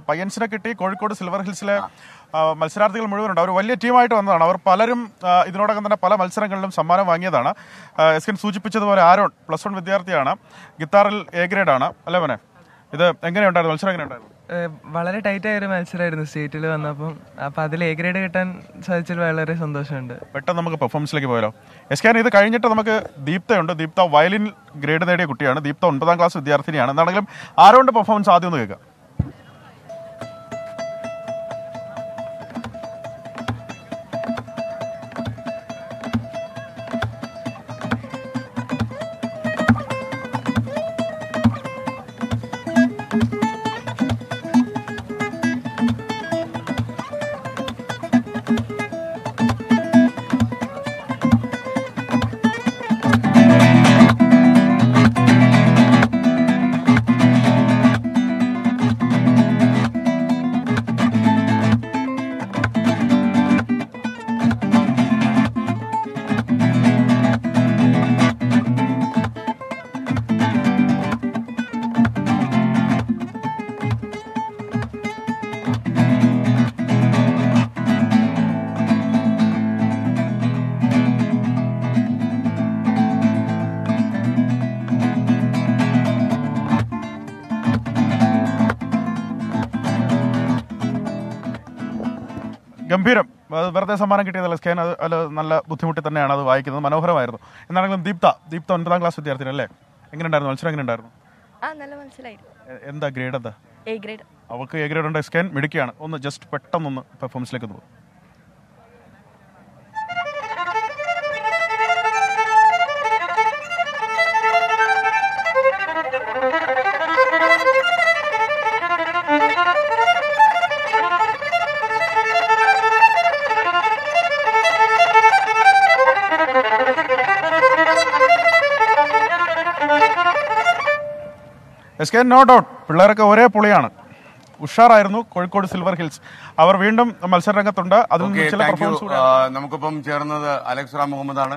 പയ്യൻസിനെ കിട്ടി. കോഴിക്കോട് സിൽവർ ഹിൽസിലെ മത്സരാർത്ഥികൾ മുഴുവനുണ്ട്. അവർ വലിയ ടീമായിട്ട് വന്നതാണ്. അവർ പലരും ഇതിനോടകം തന്നെ പല മത്സരങ്ങളിലും സമ്മാനം വാങ്ങിയതാണ്. എസ്കൻ സൂചിപ്പിച്ചതുപോലെ ആരോൺ +1 വിദ്യാർത്ഥിയാണ്, ഗിത്താറിൽ A ഗ്രേഡാണ് അല്ലേ മോനെ? ഇത് എങ്ങനെയുണ്ടായിരുന്നു മത്സരം? എങ്ങനെയുണ്ടായിരുന്നു? വളരെ ടൈറ്റ് ആയൊരു മത്സരമായിരുന്നു സ്റ്റേറ്റിൽ വന്നപ്പം. അപ്പം അതിൽ A ഗ്രേഡ് കിട്ടാൻ സാധിച്ചതിൽ വളരെ സന്തോഷമുണ്ട്. പെട്ടെന്ന് നമുക്ക് പെർഫോമൻസിലേക്ക് പോയാലോ? എസ്കാൻ, ഇത് കഴിഞ്ഞിട്ട് നമുക്ക് ദീപ്തയുണ്ട്. ദീപ്ത വയലിൻ ഗ്രേഡ് നേടിയ കുട്ടിയാണ്. ദീപ്ത 9ാം ക്ലാസ് വിദ്യാർത്ഥിനിയാണ്. എന്താണെങ്കിലും ആരോണ്ട് പെർഫോമൻസ് ആദ്യം ഒന്ന് കേൾക്കാം. ഗംഭീരം. വെറുതെ സമ്മാനം കിട്ടിയതല്ല സ്കാൻ. അത് നല്ല ബുദ്ധിമുട്ടി തന്നെയാണ് അത് വായിക്കുന്നത്. മനോഹരമായിരുന്നു. എന്നാണെങ്കിലും ദീപ്ത 9ാം ക്ലാസ് വിദ്യാർത്ഥിനി അല്ലേ? എങ്ങനെയുണ്ടായിരുന്നു മത്സരം? എങ്ങനെയുണ്ടായിരുന്നു? എന്താ ഗ്രേഡ്? എന്താ? A grade. അവൾക്ക് A ഗ്രേഡ് ഉണ്ട്. സ്കാൻ മിടുക്കിയാണ്. ഒന്ന് ജസ്റ്റ് പെട്ടെന്നൊന്ന് പെർഫോമൻസിലേക്ക് പോകും. എസ്കേൻ നോ ഡൗട്ട് പിള്ളേരൊക്കെ ഒരേ പൊളിയാണ്. ഉഷാറായിരുന്നു. കോഴിക്കോട് സിൽവർ ഹിൽസ് അവർ വീണ്ടും മത്സരരംഗത്തുണ്ട്. അതിൽ ചില പെർഫോമൻസ്. നമുക്കിപ്പം ചേർന്നത് അലക്സ് റാം മുഹമ്മദ് ആണ്.